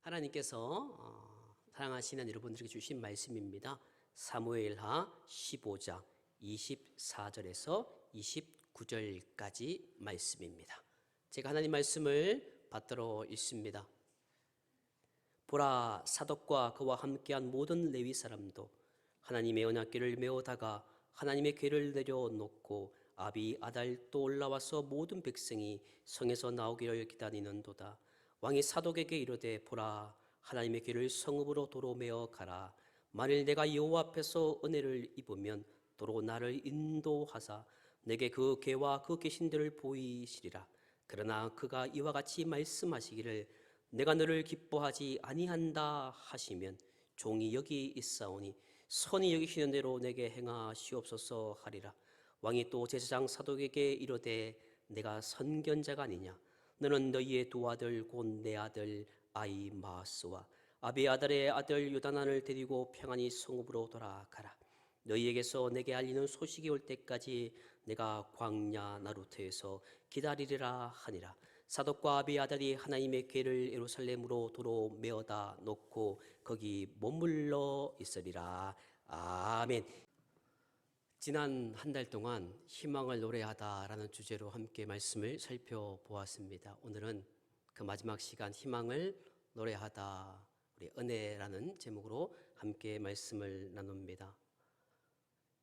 하나님께서 사랑하시는 여러분들에게 주신 말씀입니다. 사무엘하 15장 24절에서 29절까지 말씀입니다. 제가 하나님 말씀을 받들어 읽습니다. 보라, 사독과 그와 함께한 모든 레위 사람도 하나님의 언약궤를 메어다가 하나님의 궤를 내려놓고 아비아달도 올라와서 모든 백성이 성에서 나오기를 기다리는도다. 왕이 사독에게 이르되, 보라, 하나님의 궤를 성읍으로 도로 메어 가라. 만일 내가 여호와 앞에서 은혜를 입으면 도로 나를 인도하사 내게 그 궤와 그 계신들을 보이시리라. 그러나 그가 이와 같이 말씀하시기를, 내가 너를 기뻐하지 아니한다 하시면 종이 여기 있사오니 선히 여기시는 대로 내게 행하시옵소서 하리라. 왕이 또 제사장 사독에게 이르되, 내가 선견자가 아니냐? 너는 너희의 두 아들 곧 내 아들 아히마아스와 아비아달의 아들 요다난을 데리고 평안히 성읍으로 돌아가라. 너희에게서 내게 알리는 소식이 올 때까지 내가 광야 나루트에서 기다리리라 하니라. 사독과 아비아달이 하나님의 궤를 예루살렘으로 도로 메어다 놓고 거기 머물러 있으리라. 아멘. 지난 한 달 동안 희망을 노래하다라는 주제로 함께 말씀을 살펴보았습니다. 오늘은 그 마지막 시간, 희망을 노래하다, 우리 은혜라는 제목으로 함께 말씀을 나눕니다.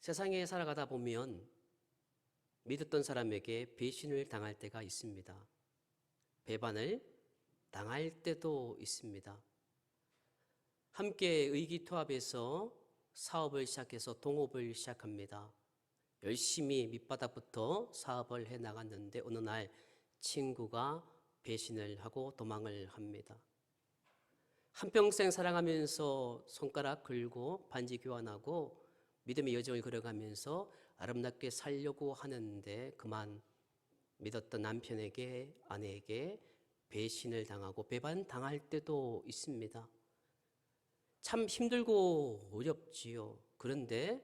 세상에 살아가다 보면 믿었던 사람에게 배신을 당할 때가 있습니다. 배반을 당할 때도 있습니다. 함께 의기투합해서 사업을 시작해서 동업을 시작합니다. 열심히 밑바닥부터 사업을 해 나갔는데 어느 날 친구가 배신을 하고 도망을 합니다. 한평생 사랑하면서 손가락 걸고 반지 교환하고 믿음의 여정을 걸어가면서 아름답게 살려고 하는데 그만 믿었던 남편에게, 아내에게 배신을 당하고 배반당할 때도 있습니다. 참 힘들고 어렵지요. 그런데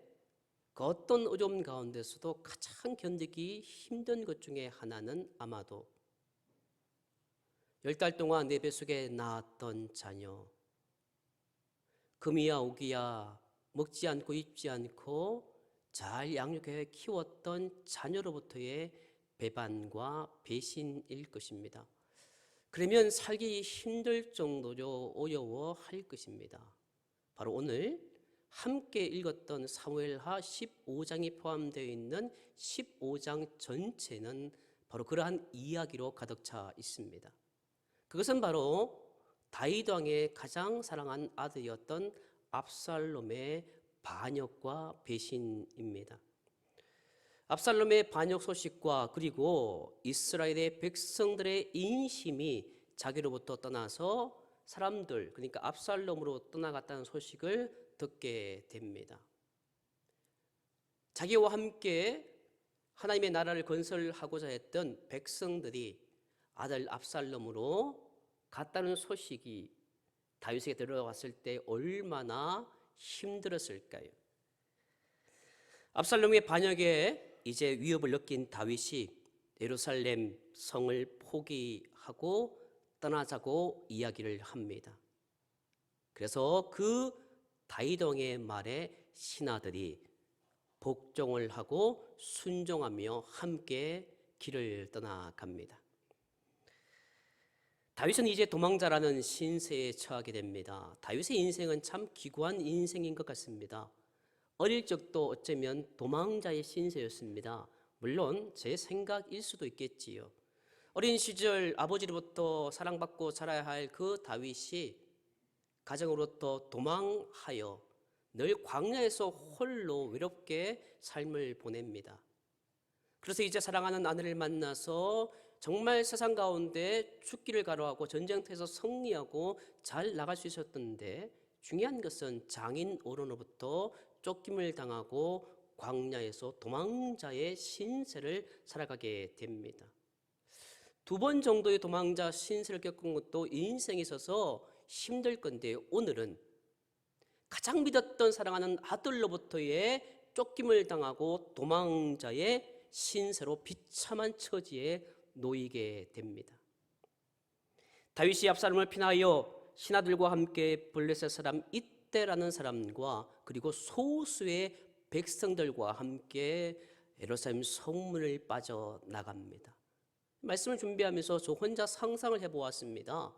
그 어떤 어려움 가운데서도 가장 견디기 힘든 것 중에 하나는 아마도 10달 동안 내 뱃속에 낳았던 자녀, 금이야 오기야 먹지 않고 입지 않고 잘 양육해 키웠던 자녀로부터의 배반과 배신일 것입니다. 그러면 살기 힘들 정도로 어려워할 것입니다. 바로 오늘 함께 읽었던 사무엘하 15장이 포함되어 있는 15장 전체는 바로 그러한 이야기로 가득 차 있습니다. 그것은 바로 다윗 왕의 가장 사랑한 아들이었던 압살롬의 반역과 배신입니다. 압살롬의 반역 소식과 그리고 이스라엘의 백성들의 인심이 자기로부터 떠나서 사람들, 그러니까 압살롬으로 떠나갔다는 소식을 듣게 됩니다. 자기와 함께 하나님의 나라를 건설하고자 했던 백성들이 아들 압살롬으로 갔다는 소식이 다윗에게 들어왔을 때 얼마나 힘들었을까요? 압살롬의 반역에 이제 위협을 느낀 다윗이 예루살렘 성을 포기하고 떠나자고 이야기를 합니다. 그래서 그 다윗 왕의 말에 신하들이 복종을 하고 순종하며 함께 길을 떠나갑니다. 다윗은 이제 도망자라는 신세에 처하게 됩니다. 다윗의 인생은 참 기구한 인생인 것 같습니다. 어릴 적도 어쩌면 도망자의 신세였습니다. 물론 제 생각일 수도 있겠지요. 어린 시절 아버지로부터 사랑받고 자라야 할 그 다윗이 가정으로부터 도망하여 늘 광야에서 홀로 외롭게 삶을 보냅니다. 그래서 이제 사랑하는 아내를 만나서 정말 세상 가운데 죽기를 가로하고 전쟁터에서 승리하고 잘 나갈 수 있었던데, 중요한 것은 장인 어른으로부터 쫓김을 당하고 광야에서 도망자의 신세를 살아가게 됩니다. 2번 정도의 도망자 신세를 겪은 것도 인생에 있어서 힘들 건데, 오늘은 가장 믿었던 사랑하는 아들로부터의 쫓김을 당하고 도망자의 신세로 비참한 처지에 놓이게 됩니다. 다윗이 압살롬을 피하여 신하들과 함께 블레셋 사람 이때라는 사람과 그리고 소수의 백성들과 함께 예루살렘 성문을 빠져나갑니다. 말씀을 준비하면서 저 혼자 상상을 해보았습니다.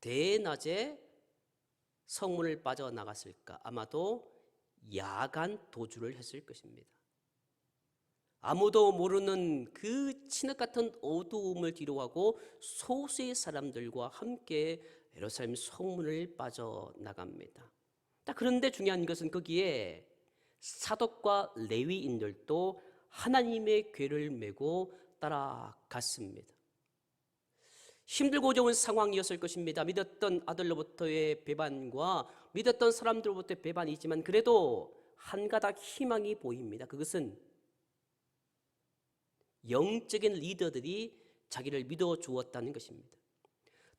대낮에 성문을 빠져나갔을까? 아마도 야간 도주를 했을 것입니다. 아무도 모르는 그 진흙 같은 어두움을 뒤로하고 소수의 사람들과 함께 예루살렘 성문을 빠져나갑니다. 그런데 중요한 것은 거기에 사독과 레위인들도 하나님의 궤를 메고 따라갔습니다. 힘들고 어려운 상황이었을 것입니다. 믿었던 아들로부터의 배반과 믿었던 사람들로부터의 배반이지만 그래도 한 가닥 희망이 보입니다. 그것은 영적인 리더들이 자기를 믿어주었다는 것입니다.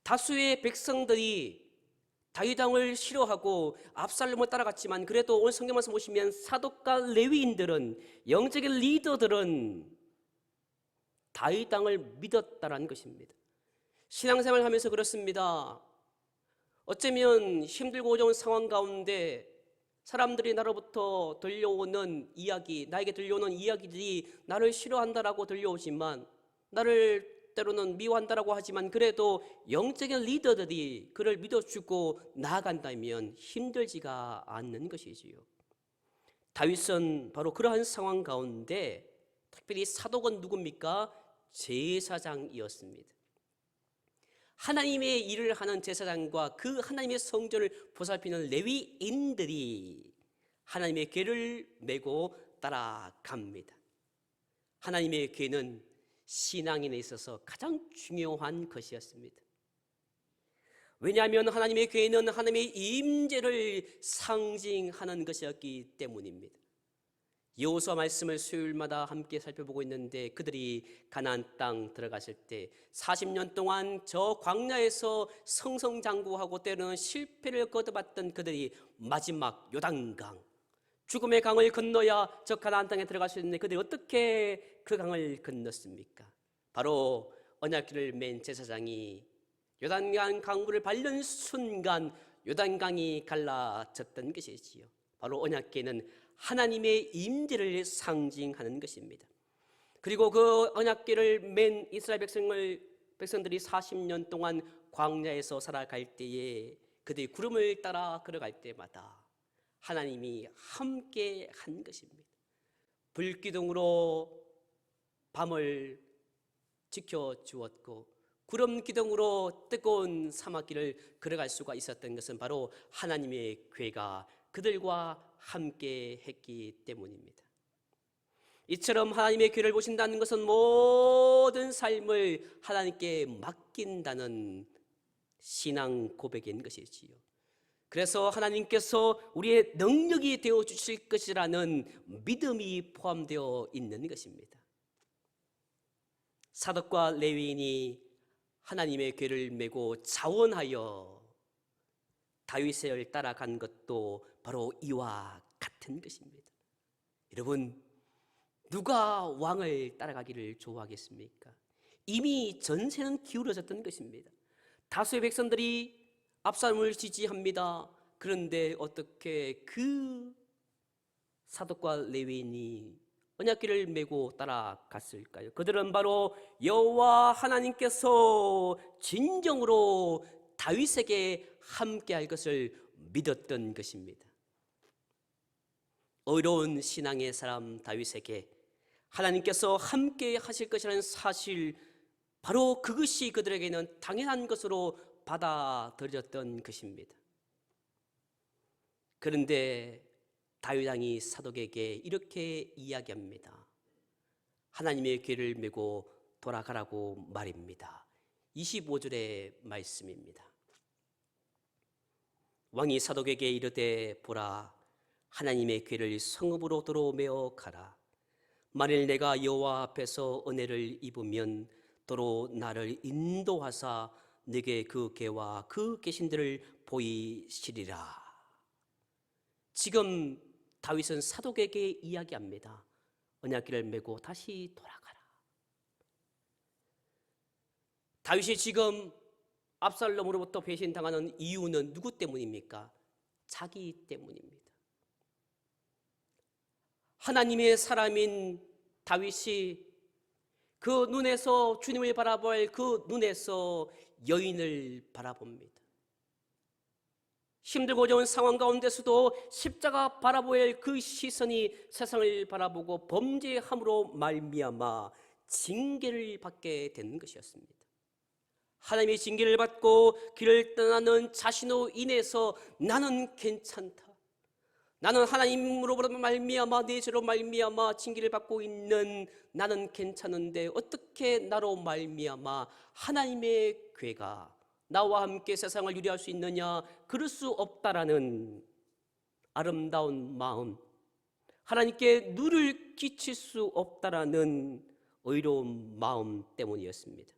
다수의 백성들이 다윗 왕을 싫어하고 압살롬을 따라갔지만 그래도 오늘 성경 말씀 보시면 사독과 레위인들은, 영적인 리더들은 다윗 왕을 믿었다는 것입니다. 신앙생활을 하면서 그렇습니다. 어쩌면 힘들고 어려운 상황 가운데 사람들이 나로부터 들려오는 이야기, 나에게 들려오는 이야기들이 나를 싫어한다라고 들려오지만, 나를 때로는 미워한다라고 하지만 그래도 영적인 리더들이 그를 믿어주고 나아간다면 힘들지가 않는 것이지요. 다윗은 바로 그러한 상황 가운데 특별히 사독은 누굽니까? 제사장이었습니다. 하나님의 일을 하는 제사장과 그 하나님의 성전을 보살피는 레위인들이 하나님의 궤를 메고 따라갑니다. 하나님의 궤는 신앙인에 있어서 가장 중요한 것이었습니다. 왜냐하면 하나님의 궤는 하나님의 임재를 상징하는 것이었기 때문입니다. 여호수아 말씀을 수요일마다 함께 살펴보고 있는데 그들이 가나안 땅 들어갔을 때 40년 동안 저 광야에서 성성장구하고 때로는 실패를 거듭했던 그들이 마지막 요단강, 죽음의 강을 건너야 저 가나안 땅에 들어갈 수 있는데 그들이 어떻게 그 강을 건넜습니까? 바로 언약궤를 맨 제사장이 요단강 강물을 밟는 순간 요단강이 갈라졌던 것이지요. 바로 언약궤는 하나님의 임재를 상징하는 것입니다. 그리고 그 언약궤를 맨 이스라엘 백성들이 40년 동안 광야에서 살아갈 때에 그들이 구름을 따라 걸어갈 때마다 하나님이 함께 한 것입니다. 불기둥으로 밤을 지켜주었고 구름 기둥으로 뜨거운 사막길을 걸어갈 수가 있었던 것은 바로 하나님의 궤가 그들과 함께 했기 때문입니다. 이처럼 하나님의 궤를 보신다는 것은 모든 삶을 하나님께 맡긴다는 신앙 고백인 것이지요. 그래서 하나님께서 우리의 능력이 되어 주실 것이라는 믿음이 포함되어 있는 것입니다. 사독과 레위인이 하나님의 궤를 메고 자원하여 다윗을 따라간 것도 바로 이와 같은 것입니다. 여러분, 누가 왕을 따라가기를 좋아하겠습니까? 이미 전세는 기울어졌던 것입니다. 다수의 백성들이 압살롬을 지지합니다. 그런데 어떻게 그 사독과 레위인이 언약궤를 메고 따라갔을까요? 그들은 바로 여호와 하나님께서 진정으로 다윗에게 함께할 것을 믿었던 것입니다. 어려운 신앙의 사람 다윗에게 하나님께서 함께 하실 것이라는 사실, 바로 그것이 그들에게는 당연한 것으로 받아들여졌던 것입니다. 그런데 다윗 왕이 사독에게 이렇게 이야기합니다. 하나님의 궤를 메고 돌아가라고 말입니다. 25절의 말씀입니다. 왕이 사독에게 이르되 보라, 하나님의 궤를 성읍으로 도로 메어 가라. 만일 내가 여호와 앞에서 은혜를 입으면 도로 나를 인도하사 내게 그 궤와 그 계신들을 보이시리라. 지금 다윗은 사독에게 이야기합니다. 언약궤를 메고 다시 돌아가라. 다윗이 지금 압살롬으로부터 배신당하는 이유는 누구 때문입니까? 자기 때문입니다. 하나님의 사람인 다윗이 그 눈에서 주님을 바라볼 그 눈에서 여인을 바라봅니다. 힘들고 어려운 상황 가운데서도 십자가 바라보일 그 시선이 세상을 바라보고 범죄함으로 말미암아 징계를 받게 되는 것이었습니다. 하나님의 징계를 받고 길을 떠나는 자신으로 인해서 나는 괜찮다, 나는 하나님으로부터 말미암아 내 죄로 말미암아 징계를 받고 있는 나는 괜찮은데 어떻게 나로 말미암아 하나님의 괴가 나와 함께 세상을 유리할 수 있느냐? 그럴 수 없다라는 아름다운 마음, 하나님께 누를 끼칠 수 없다라는 의로운 마음 때문이었습니다.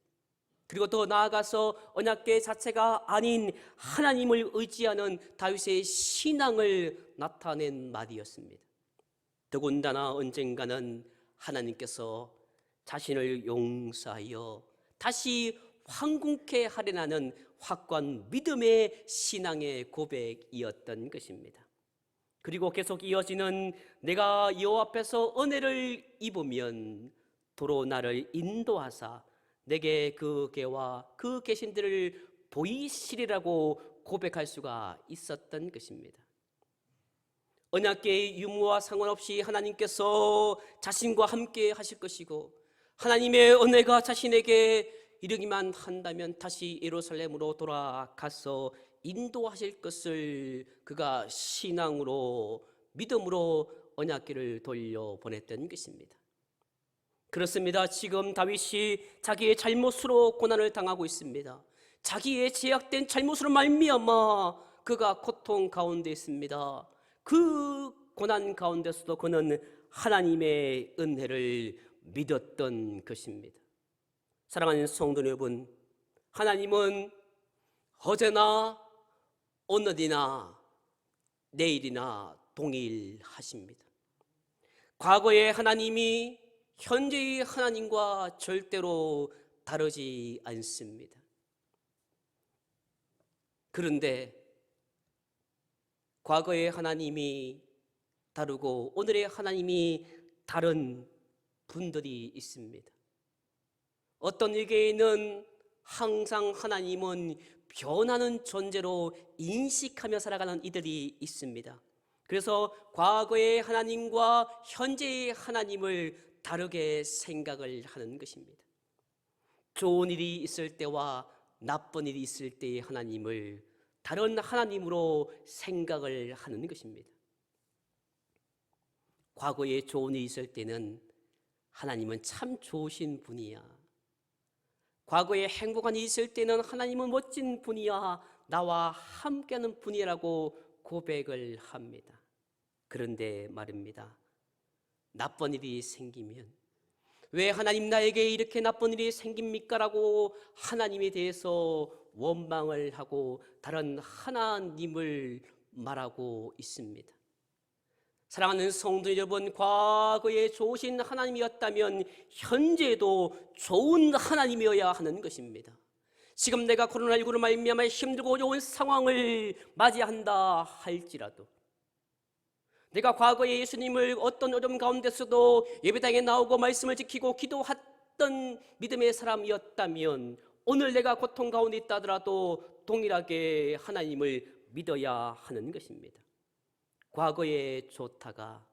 그리고 더 나아가서 언약궤 자체가 아닌 하나님을 의지하는 다윗의 신앙을 나타낸 말이었습니다. 더군다나 언젠가는 하나님께서 자신을 용서하여 다시 황궁케 하려는 확고한 믿음의 신앙의 고백이었던 것입니다. 그리고 계속 이어지는 내가 여호와 앞에서 은혜를 입으면 도로 나를 인도하사 내게 그 계와 그 계신들을 보이시리라고 고백할 수가 있었던 것입니다. 언약궤의 유무와 상관없이 하나님께서 자신과 함께 하실 것이고 하나님의 은혜가 자신에게 이르기만 한다면 다시 예루살렘으로 돌아가서 인도하실 것을 그가 신앙으로 믿음으로 언약궤를 돌려보냈던 것입니다. 그렇습니다. 지금 다윗이 자기의 잘못으로 고난을 당하고 있습니다. 자기의 제약된 잘못으로 말미암아 그가 고통 가운데 있습니다. 그 고난 가운데서도 그는 하나님의 은혜를 믿었던 것입니다. 사랑하는 성도 여러분, 하나님은 어제나 오늘이나 내일이나 동일하십니다. 과거의 하나님이 현재의 하나님과 절대로 다르지 않습니다. 그런데 과거의 하나님이 다르고 오늘의 하나님이 다른 분들이 있습니다. 어떤 에게는 항상 하나님은 변하는 존재로 인식하며 살아가는 이들이 있습니다. 그래서 과거의 하나님과 현재의 하나님을 다르게 생각을 하는 것입니다. 좋은 일이 있을 때와 나쁜 일이 있을 때의 하나님을 다른 하나님으로 생각을 하는 것입니다. 과거에 좋은 일이 있을 때는 하나님은 참 좋으신 분이야. 과거에 행복한 일이 있을 때는 하나님은 멋진 분이야, 나와 함께하는 분이라고 고백을 합니다. 그런데 말입니다, 나쁜 일이 생기면 왜 하나님 나에게 이렇게 나쁜 일이 생깁니까? 라고 하나님에 대해서 원망을 하고 다른 하나님을 말하고 있습니다. 사랑하는 성도 여러분, 과거에 좋으신 하나님이었다면 현재도 좋은 하나님이어야 하는 것입니다. 지금 내가 코로나19로 말미암아 힘들고 어려운 상황을 맞이한다 할지라도 내가 과거에 예수님을 어떤 어려움 가운데서도 예배당에 나오고 말씀을 지키고 기도했던 믿음의 사람이었다면 오늘 내가 고통 가운데 있다 하더라도 동일하게 하나님을 믿어야 하는 것입니다. 과거에 좋다가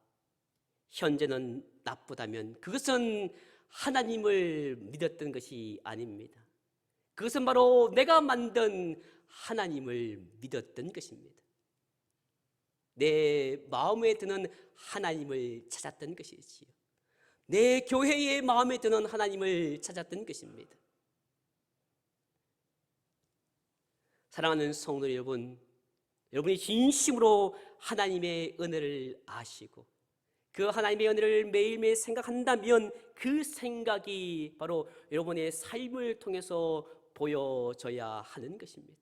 현재는 나쁘다면 그것은 하나님을 믿었던 것이 아닙니다. 그것은 바로 내가 만든 하나님을 믿었던 것입니다. 내 마음에 드는 하나님을 찾았던 것이지요. 내 교회의 마음에 드는 하나님을 찾았던 것입니다. 사랑하는 성도 여러분, 여러분이 진심으로 하나님의 은혜를 아시고 그 하나님의 은혜를 매일매일 생각한다면 그 생각이 바로 여러분의 삶을 통해서 보여져야 하는 것입니다.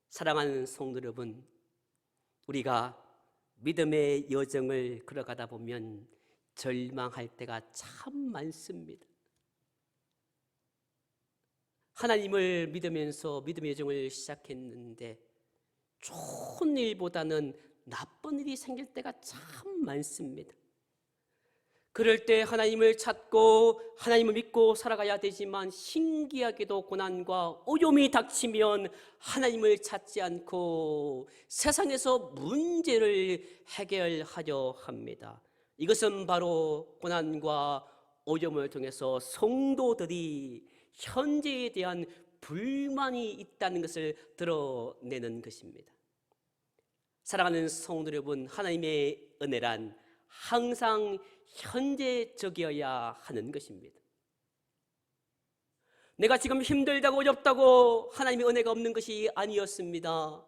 사랑하는 성도 여러분, 우리가 믿음의 여정을 걸어가다 보면 절망할 때가 참 많습니다. 하나님을 믿으면서 믿음의 여정을 시작했는데 좋은 일보다는 나쁜 일이 생길 때가 참 많습니다. 그럴 때 하나님을 찾고 하나님을 믿고 살아가야 되지만 신기하게도 고난과 어려움이 닥치면 하나님을 찾지 않고 세상에서 문제를 해결하려 합니다. 이것은 바로 고난과 어려움을 통해서 성도들이 현재에 대한 불만이 있다는 것을 드러내는 것입니다. 사랑하는 성도 여러분, 하나님의 은혜란 항상 현재적이어야 하는 것입니다. 내가 지금 힘들다고 어렵다고 하나님의 은혜가 없는 것이 아니었습니다.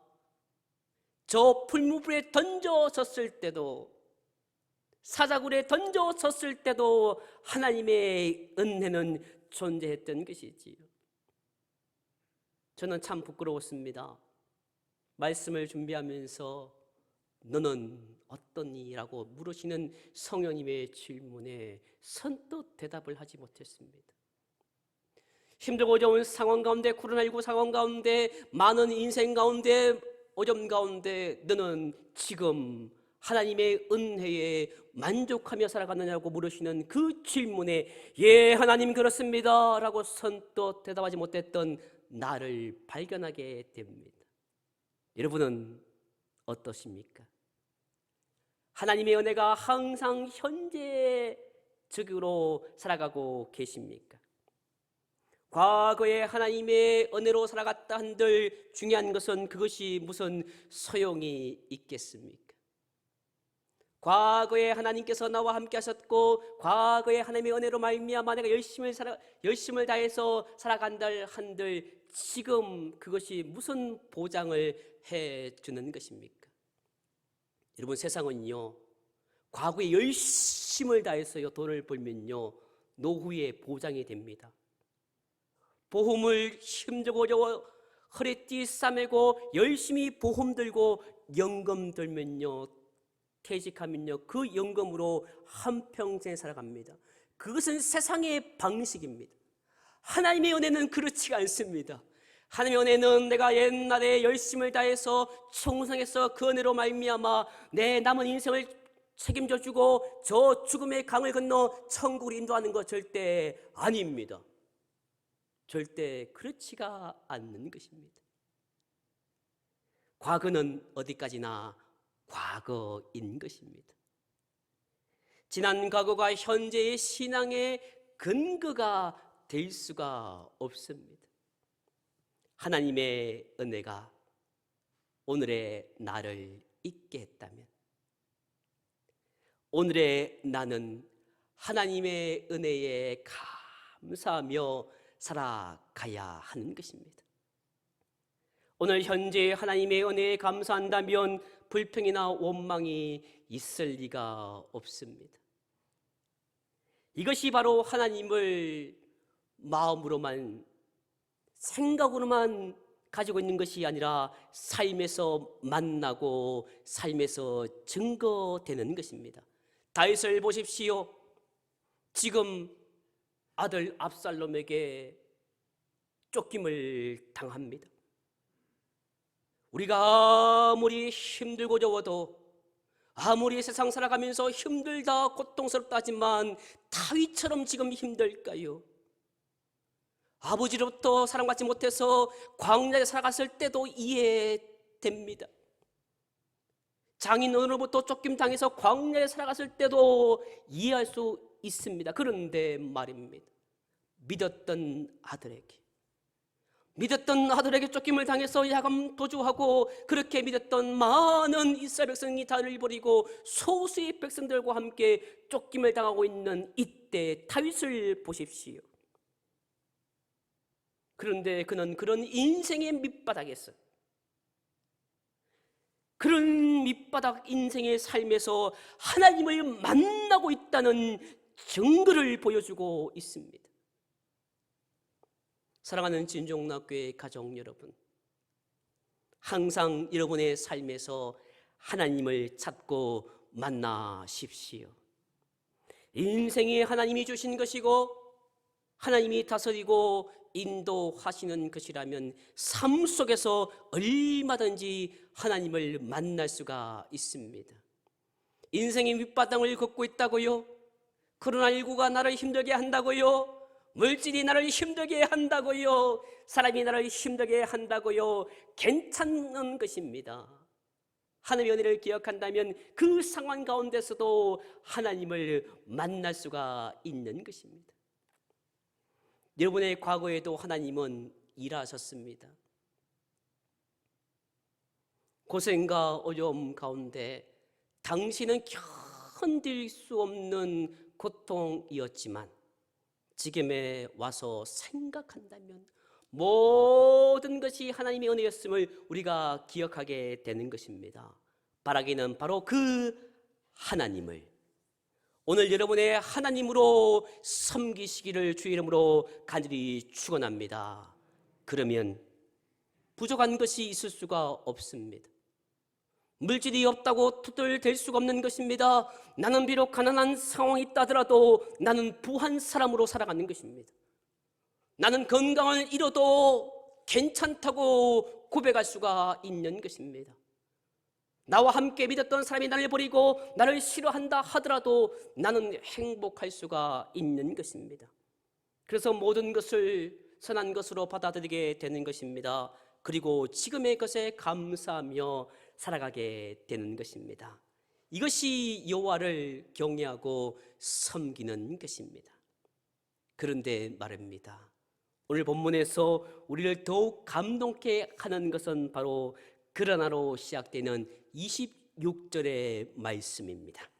저 풀무불에 던져졌을 때도, 사자굴에 던져졌을 때도 하나님의 은혜는 존재했던 것이지요. 저는 참 부끄러웠습니다. 말씀을 준비하면서 너는 어떠니? 라고 물으시는 성령님의 질문에 선뜻 대답을 하지 못했습니다. 힘들고 어려운 상황 가운데, 코로나19 상황 가운데, 많은 인생 가운데, 어려움 가운데 너는 지금 하나님의 은혜에 만족하며 살아가느냐고 물으시는 그 질문에 예, 하나님 그렇습니다 라고 선뜻 대답하지 못했던 나를 발견하게 됩니다. 여러분은 어떠십니까? 하나님의 은혜가 항상 현재적으로 살아가고 계십니까? 과거에 하나님의 은혜로 살아갔다 한들 중요한 것은 그것이 무슨 소용이 있겠습니까? 과거에 하나님께서 나와 함께 하셨고 과거에 하나님의 은혜로 말미암아 내가 열심을 다해서 살아간다 한들 지금 그것이 무슨 보장을 해주는 것입니까? 여러분, 세상은요, 과거에 열심을 다해서요 돈을 벌면요 노후에 보장이 됩니다. 보험을 힘들고 어려워 허리띠 싸매고 열심히 보험 들고 연금 들면요, 퇴직하면요 그 연금으로 한평생 살아갑니다. 그것은 세상의 방식입니다. 하나님의 은혜는 그렇지가 않습니다. 하나님의 은혜는 내가 옛날에 열심을 다해서 충성해서 그 은혜로 말미암아 내 남은 인생을 책임져 주고 저 죽음의 강을 건너 천국을 인도하는 것 절대 아닙니다. 절대 그렇지가 않는 것입니다. 과거는 어디까지나 과거인 것입니다. 지난 과거가 현재의 신앙의 근거가 될 수가 없습니다. 하나님의 은혜가 오늘의 나를 있게 했다면 오늘의 나는 하나님의 은혜에 감사하며 살아가야 하는 것입니다. 오늘 현재 하나님의 은혜에 감사한다면 불평이나 원망이 있을 리가 없습니다. 이것이 바로 하나님을 마음으로만 생각으로만 가지고 있는 것이 아니라 삶에서 만나고 삶에서 증거되는 것입니다. 다윗을 보십시오. 지금 아들 압살롬에게 쫓김을 당합니다. 우리가 아무리 힘들고 어려워도 아무리 세상 살아가면서 힘들다 고통스럽다 하지만 다윗처럼 지금 힘들까요? 아버지로부터 사랑받지 못해서 광야에 살아갔을 때도 이해됩니다. 장인어른으로부터 쫓김당해서 광야에 살아갔을 때도 이해할 수 있습니다. 그런데 말입니다. 믿었던 아들에게 쫓김을 당해서 야금 도주하고 그렇게 믿었던 많은 이스라엘 백성이 다를 버리고 소수의 백성들과 함께 쫓김을 당하고 있는 이때 다윗을 보십시오. 그런데 그는 그런 인생의 밑바닥에서 그런 밑바닥 인생의 삶에서 하나님을 만나고 있다는 증거를 보여주고 있습니다. 사랑하는 진종락교회 가족 여러분, 항상 여러분의 삶에서 하나님을 찾고 만나십시오. 인생이 하나님이 주신 것이고 하나님이 다스리고 인도하시는 것이라면 삶 속에서 얼마든지 하나님을 만날 수가 있습니다. 인생의 밑바닥을 걷고 있다고요? 코로나19가 나를 힘들게 한다고요? 물질이 나를 힘들게 한다고요? 사람이 나를 힘들게 한다고요? 괜찮은 것입니다. 하나님의 은혜를 기억한다면 그 상황 가운데서도 하나님을 만날 수가 있는 것입니다. 여러분의 과거에도 하나님은 일하셨습니다. 고생과 어려움 가운데 당신은 견딜 수 없는 고통이었지만 지금에 와서 생각한다면 모든 것이 하나님의 은혜였음을 우리가 기억하게 되는 것입니다. 바라기는 바로 그 하나님을 오늘 여러분의 하나님으로 섬기시기를 주의 이름으로 간절히 축원합니다. 그러면 부족한 것이 있을 수가 없습니다. 물질이 없다고 투덜댈 수가 없는 것입니다. 나는 비록 가난한 상황이 있다 하더라도 나는 부한 사람으로 살아가는 것입니다. 나는 건강을 잃어도 괜찮다고 고백할 수가 있는 것입니다. 나와 함께 믿었던 사람이 나를 버리고 나를 싫어한다 하더라도 나는 행복할 수가 있는 것입니다. 그래서 모든 것을 선한 것으로 받아들이게 되는 것입니다. 그리고 지금의 것에 감사하며 살아가게 되는 것입니다. 이것이 여호와를 경외하고 섬기는 것입니다. 그런데 말입니다. 오늘 본문에서 우리를 더욱 감동케 하는 것은 바로 그러나로 시작되는 26절의 말씀입니다.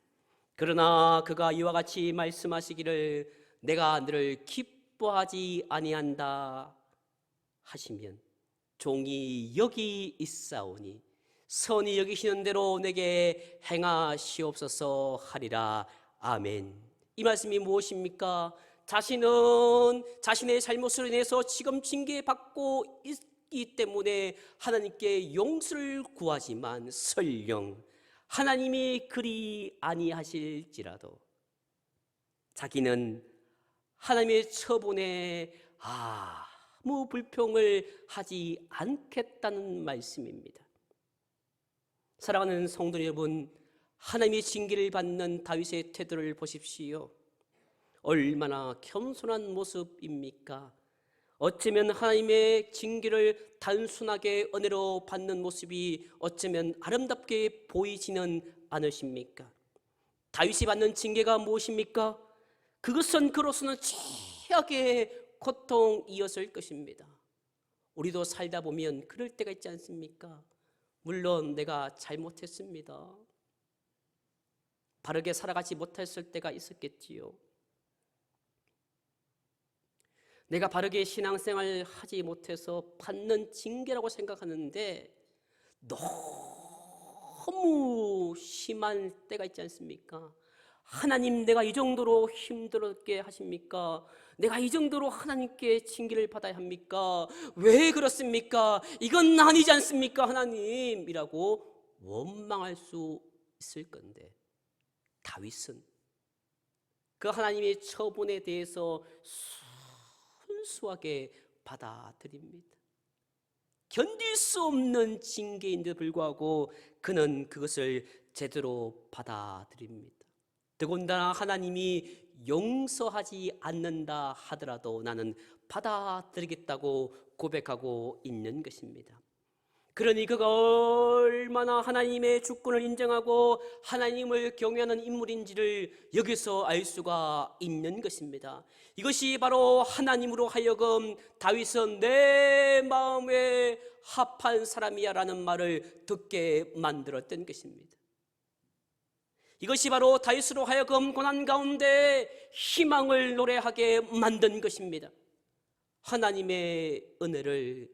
그러나 그가 이와 같이 말씀하시기를 내가 너를 기뻐하지 아니한다 하시면 종이 여기 있사오니 선히 여기시는 대로 내게 행하시옵소서 하리라. 아멘. 이 말씀이 무엇입니까? 자신은 자신의 잘못으로 인해서 지금 징계받고 있기 때문에 하나님께 용서를 구하지만 설령 하나님이 그리 아니하실지라도 자기는 하나님의 처분에 아무 불평을 하지 않겠다는 말씀입니다. 사랑하는 성도 여러분, 하나님의 징계를 받는 다윗의 태도를 보십시오. 얼마나 겸손한 모습입니까? 어쩌면 하나님의 징계를 단순하게 은혜로 받는 모습이 어쩌면 아름답게 보이지는 않으십니까? 다윗이 받는 징계가 무엇입니까? 그것은 그로서는 최악의 고통이었을 것입니다. 우리도 살다 보면 그럴 때가 있지 않습니까? 물론 내가 잘못했습니다. 바르게 살아가지 못했을 때가 있었겠지요. 내가 바르게 신앙생활을 하지 못해서 받는 징계라고 생각하는데 너무 심한 때가 있지 않습니까? 하나님, 내가 이 정도로 힘들게 하십니까? 내가 이 정도로 하나님께 징계를 받아야 합니까? 왜 그렇습니까? 이건 아니지 않습니까, 하나님? 이라고 원망할 수 있을 건데 다윗은 그 하나님의 처분에 대해서 순수하게 받아들입니다. 견딜 수 없는 징계인데도 불구하고 그는 그것을 제대로 받아들입니다. 더군다나 하나님이 용서하지 않는다 하더라도 나는 받아들이겠다고 고백하고 있는 것입니다. 그러니 그가 얼마나 하나님의 주권을 인정하고 하나님을 경외하는 인물인지를 여기서 알 수가 있는 것입니다. 이것이 바로 하나님으로 하여금 다윗은 내 마음에 합한 사람이야 라는 말을 듣게 만들었던 것입니다. 이것이 바로 다윗으로 하여금 고난 가운데 희망을 노래하게 만든 것입니다. 하나님의 은혜를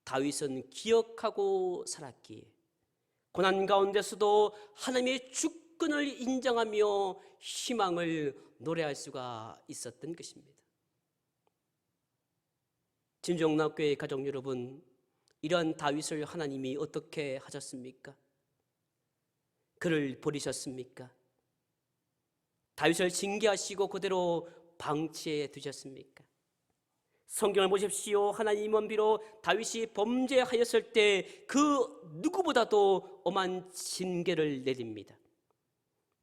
다윗은 기억하고 살았기에 고난 가운데서도 하나님의 주권을 인정하며 희망을 노래할 수가 있었던 것입니다. 진정락교회 가족 여러분, 이러한 다윗을 하나님이 어떻게 하셨습니까? 그를 버리셨습니까? 다윗을 징계하시고 그대로 방치해 두셨습니까? 성경을 보십시오. 하나님은 비록 다윗이 범죄하였을 때 그 누구보다도 엄한 징계를 내립니다.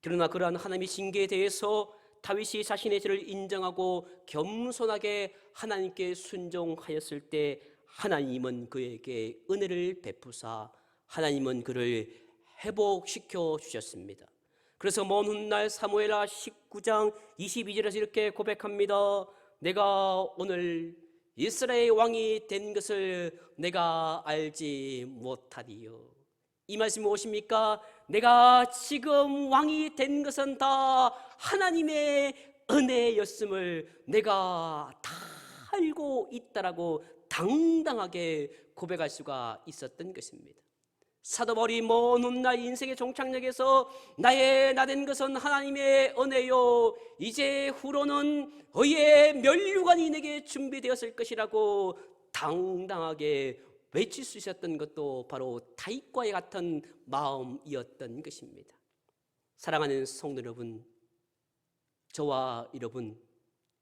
그러나 그러한 하나님의 징계에 대해서 다윗이 자신의 죄를 인정하고 겸손하게 하나님께 순종하였을 때 하나님은 그에게 은혜를 베푸사 하나님은 그를 회복시켜 주셨습니다. 그래서 먼 훗날 사무엘하 19장 22절에서 이렇게 고백합니다. 내가 오늘 이스라엘 왕이 된 것을 내가 알지 못하리요. 이 말씀이 무엇입니까? 내가 지금 왕이 된 것은 다 하나님의 은혜였음을 내가 다 알고 있다라고 당당하게 고백할 수가 있었던 것입니다. 사도 바울이 먼 훗날 인생의 종착역에서 나의 나된 것은 하나님의 은혜요 이제 후로는 의의 면류관이 내게 준비되었을 것이라고 당당하게 외칠 수 있었던 것도 바로 다윗과의 같은 마음이었던 것입니다. 사랑하는 성도 여러분, 저와 여러분,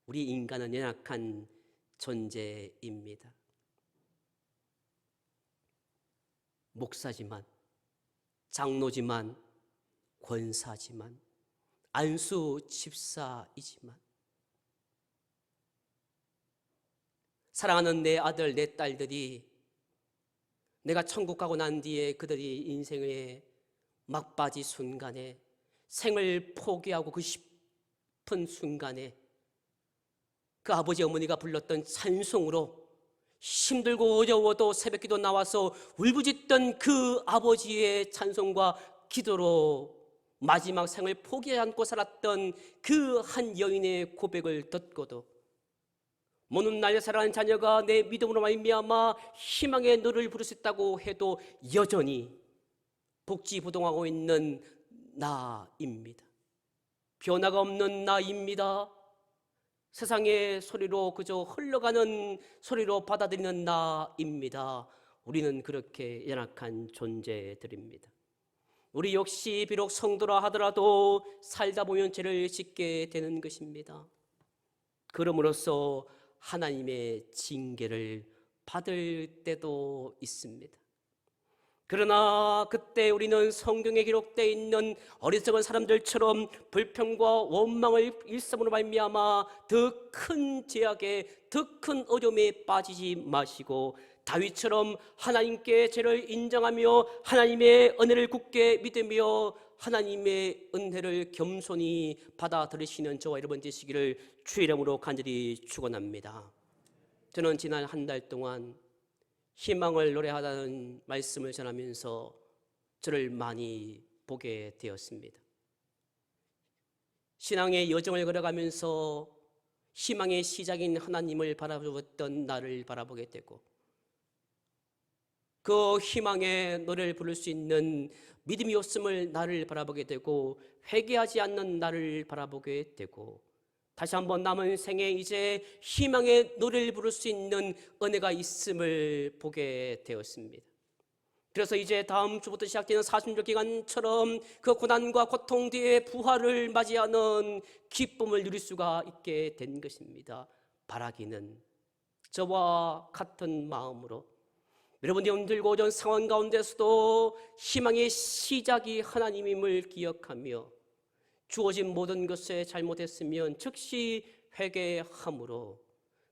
우리 인간은 연약한 존재입니다. 목사지만, 장로지만, 권사지만, 안수 집사이지만, 사랑하는 내 아들, 내 딸들이 내가 천국 가고 난 뒤에 그들이 인생의 막바지 순간에 생을 포기하고 그 싶은 순간에 그 아버지 어머니가 불렀던 찬송으로 힘들고 어려워도 새벽기도 나와서 울부짖던 그 아버지의 찬송과 기도로 마지막 생을 포기하지 않고 살았던 그 한 여인의 고백을 듣고도 먼 훗날 사랑하는 자녀가 내 믿음으로 말미암아 희망의 노래를 부를 수 있다고 해도 여전히 복지부동하고 있는 나입니다. 변화가 없는 나입니다. 세상의 소리로 그저 흘러가는 소리로 받아들이는 나입니다. 우리는 그렇게 연약한 존재들입니다. 우리 역시 비록 성도라 하더라도 살다 보면 죄를 짓게 되는 것입니다. 그럼으로써 하나님의 징계를 받을 때도 있습니다. 그러나 그때 우리는 성경에 기록되어 있는 어리석은 사람들처럼 불평과 원망을 일삼으로 말미암아 더 큰 죄악에 더 큰 어려움에 빠지지 마시고 다윗처럼 하나님께 죄를 인정하며 하나님의 은혜를 굳게 믿으며 하나님의 은혜를 겸손히 받아들이시는 저와 여러분 되시기를 주의 이름으로 간절히 축원합니다. 저는 지난 한 달 동안 희망을 노래하다는 말씀을 전하면서 저를 많이 보게 되었습니다. 신앙의 여정을 걸어가면서 희망의 시작인 하나님을 바라보던 나를 바라보게 되고 그 희망의 노래를 부를 수 있는 믿음이 없음을 나를 바라보게 되고 회개하지 않는 나를 바라보게 되고 다시 한번 남은 생에 이제 희망의 노래를 부를 수 있는 은혜가 있음을 보게 되었습니다. 그래서 이제 다음 주부터 시작되는 사순절 기간처럼 그 고난과 고통 뒤에 부활을 맞이하는 기쁨을 누릴 수가 있게 된 것입니다. 바라기는 저와 같은 마음으로 여러분이 힘들고 어려운 상황 가운데서도 희망의 시작이 하나님임을 기억하며 주어진 모든 것에 잘못했으면 즉시 회개함으로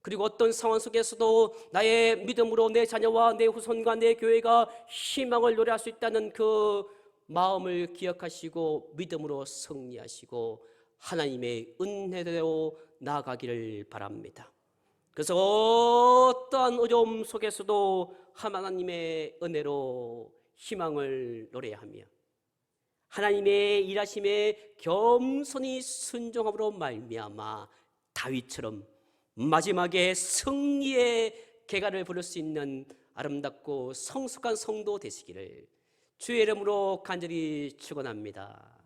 그리고 어떤 상황 속에서도 나의 믿음으로 내 자녀와 내 후손과 내 교회가 희망을 노래할 수 있다는 그 마음을 기억하시고 믿음으로 승리하시고 하나님의 은혜대로 나아가기를 바랍니다. 그래서 어떠한 어려움 속에서도 하나님의 은혜로 희망을 노래하며 하나님의 일하심에 겸손히 순종함으로 말미암아 다윗처럼 마지막에 승리의 개가를 부를 수 있는 아름답고 성숙한 성도 되시기를 주의 이름으로 간절히 축원합니다.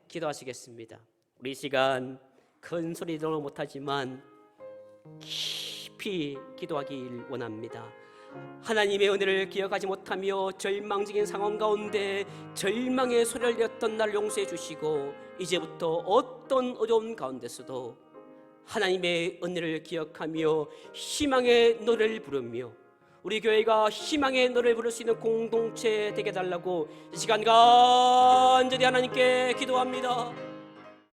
기도하시겠습니다. 우리 시간 큰 소리로 못하지만 깊이 기도하길 원합니다. 하나님의 은혜를 기억하지 못하며 절망적인 상황 가운데 절망의 소리를 내었던 나를 용서해 주시고 이제부터 어떤 어려움 가운데서도 하나님의 은혜를 기억하며 희망의 노래를 부르며 우리 교회가 희망의 노래를 부를 수 있는 공동체 되게 해달라고 이 시간 간절히 하나님께 기도합니다.